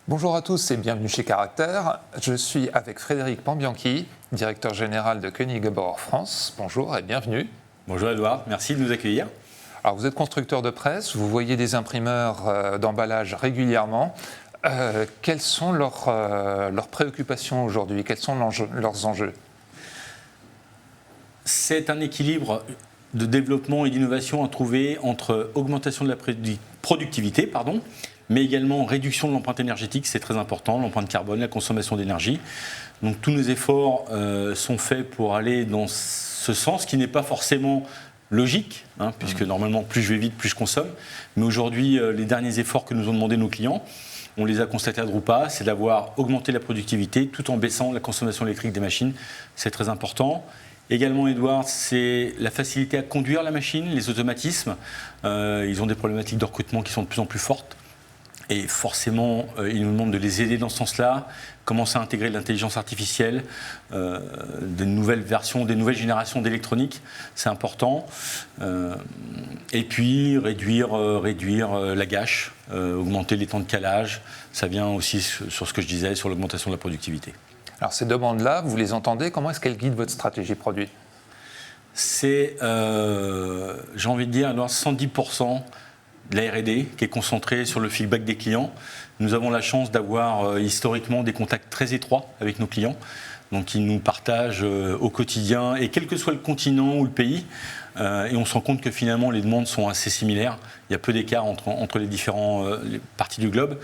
Bonjour à tous et bienvenue chez Caractère. Je suis avec Frédéric Pambianchi, directeur général de Koenig & Bauer France. Bonjour et bienvenue. Bonjour Edouard, merci de nous accueillir. Alors vous êtes constructeur de presse, vous voyez des imprimeurs d'emballage régulièrement. Quelles sont leurs préoccupations aujourd'hui? Quels sont leurs enjeux? C'est un équilibre de développement et d'innovation à trouver entre augmentation de la productivité, mais également réduction de l'empreinte énergétique, c'est très important, l'empreinte carbone, la consommation d'énergie. Donc tous nos efforts sont faits pour aller dans ce sens qui n'est pas forcément logique, puisque normalement plus je vais vite, plus je consomme. Mais aujourd'hui, les derniers efforts que nous ont demandé nos clients, on les a constatés à Drupa, c'est d'avoir augmenté la productivité tout en baissant la consommation électrique des machines. C'est très important. Également, Edouard, c'est la facilité à conduire la machine, les automatismes. Ils ont des problématiques de recrutement qui sont de plus en plus fortes. Et forcément, ils nous demandent de les aider dans ce sens-là, commencer à intégrer de l'intelligence artificielle, de nouvelles versions, des nouvelles générations d'électronique, c'est important. Et puis, réduire la gâche, augmenter les temps de calage, ça vient aussi sur ce que je disais, sur l'augmentation de la productivité. Alors ces demandes-là, vous les entendez, comment est-ce qu'elles guident votre stratégie produit? C'est, j'ai envie de dire, 110% de la R&D qui est concentrée sur le feedback des clients. Nous avons la chance d'avoir historiquement des contacts très étroits avec nos clients, donc ils nous partagent au quotidien, et quel que soit le continent ou le pays, et on se rend compte que finalement les demandes sont assez similaires, il y a peu d'écart entre les différentes parties du globe.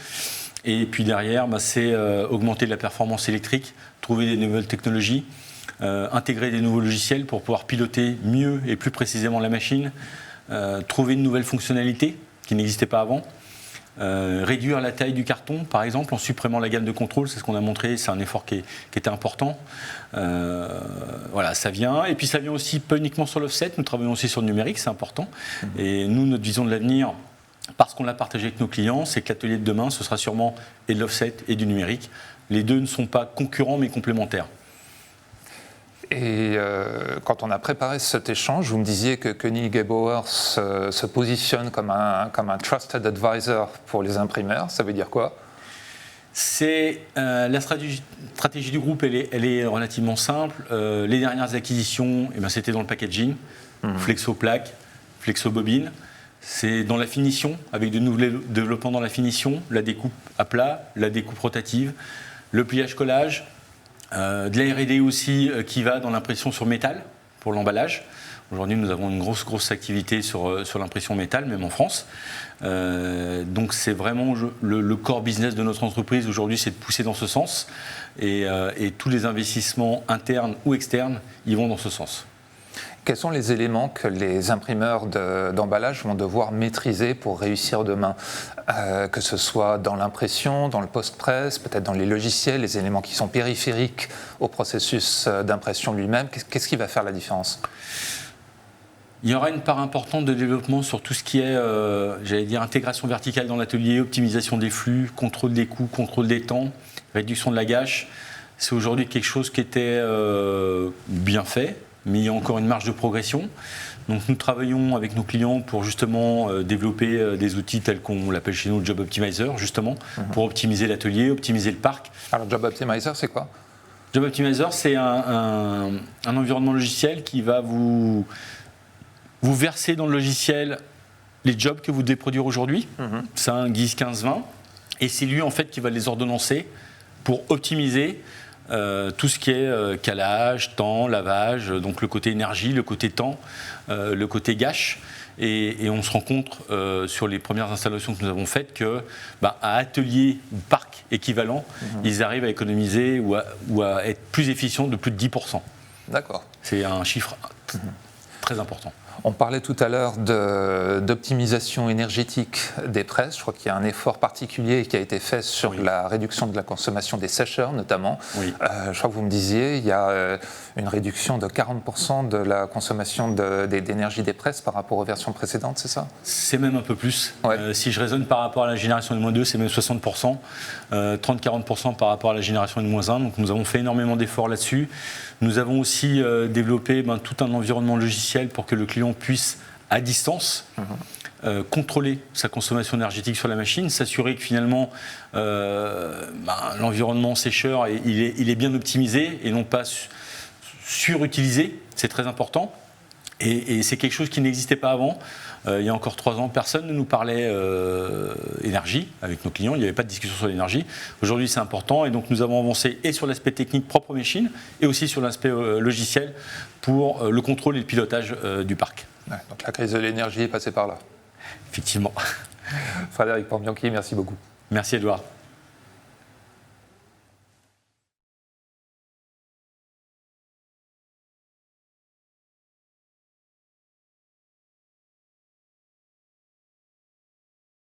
Et puis derrière, c'est augmenter la performance électrique, trouver des nouvelles technologies, intégrer des nouveaux logiciels pour pouvoir piloter mieux et plus précisément la machine, trouver une nouvelle fonctionnalité qui n'existait pas avant, réduire la taille du carton, par exemple, en supprimant la gamme de contrôle, c'est ce qu'on a montré, c'est un effort qui était important. Voilà, ça vient. Et puis ça vient aussi pas uniquement sur l'offset, nous travaillons aussi sur le numérique, c'est important. Et nous, notre vision de l'avenir, parce qu'on l'a partagé avec nos clients, c'est que l'atelier de demain, ce sera sûrement et de l'offset et du numérique. Les deux ne sont pas concurrents, mais complémentaires. Et quand on a préparé cet échange, vous me disiez que Koenig & Bauer se positionne comme un trusted advisor pour les imprimeurs. Ça veut dire quoi? C'est la stratégie du groupe, elle est relativement simple. Les dernières acquisitions, c'était dans le packaging, Flexo-plaque, Flexo-bobine. C'est dans la finition, avec de nouveaux développements dans la finition, la découpe à plat, la découpe rotative, le pliage-collage, de la R&D aussi qui va dans l'impression sur métal pour l'emballage. Aujourd'hui, nous avons une grosse activité sur l'impression métal, même en France. Donc c'est vraiment le core business de notre entreprise aujourd'hui, c'est de pousser dans ce sens. Et tous les investissements internes ou externes, ils vont dans ce sens. Quels sont les éléments que les imprimeurs d'emballage vont devoir maîtriser pour réussir demain, que ce soit dans l'impression, dans le post-presse, peut-être dans les logiciels, les éléments qui sont périphériques au processus d'impression lui-même? Qu'est-ce qui va faire la différence? Il y aura une part importante de développement sur tout ce qui est, intégration verticale dans l'atelier, optimisation des flux, contrôle des coûts, contrôle des temps, réduction de la gâche. C'est aujourd'hui quelque chose qui était bien fait, mais il y a encore une marge de progression. Donc nous travaillons avec nos clients pour justement développer des outils tels qu'on l'appelle chez nous le Job Optimizer, justement, pour optimiser l'atelier, optimiser le parc. Alors Job Optimizer, c'est quoi? Job Optimizer, c'est un environnement logiciel qui va vous verser dans le logiciel les jobs que vous devez produire aujourd'hui, 5, 10, 15, 20, et c'est lui en fait qui va les ordonnancer pour optimiser tout ce qui est calage, temps, lavage, donc le côté énergie, le côté temps, le côté gâche. Et on se rend compte sur les premières installations que nous avons faites que à atelier ou parc équivalent, ils arrivent à économiser ou à être plus efficients de plus de 10%. D'accord. C'est un chiffre très important. On parlait tout à l'heure d'optimisation énergétique des presses. Je crois qu'il y a un effort particulier qui a été fait sur la réduction de la consommation des sécheurs notamment. Oui. Je crois que vous me disiez il y a une réduction de 40% de la consommation d'énergie des presses par rapport aux versions précédentes, c'est ça? C'est même un peu plus. Ouais. Si je raisonne par rapport à la génération N-2, c'est même 60%, 30-40% par rapport à la génération N-1. Donc nous avons fait énormément d'efforts là-dessus. Nous avons aussi développé tout un environnement logiciel pour que le client puisse, à distance, contrôler sa consommation énergétique sur la machine, s'assurer que finalement l'environnement sécheur il est bien optimisé et non pas surutilisé, c'est très important. Et c'est quelque chose qui n'existait pas avant. Il y a encore 3 ans, personne ne nous parlait énergie avec nos clients. Il n'y avait pas de discussion sur l'énergie. Aujourd'hui, c'est important. Et donc, nous avons avancé et sur l'aspect technique propre machine et aussi sur l'aspect logiciel pour le contrôle et le pilotage du parc. Ouais, donc, la crise de l'énergie est passée par là. Effectivement. Frédéric Porbianchi, merci beaucoup. Merci, Edouard.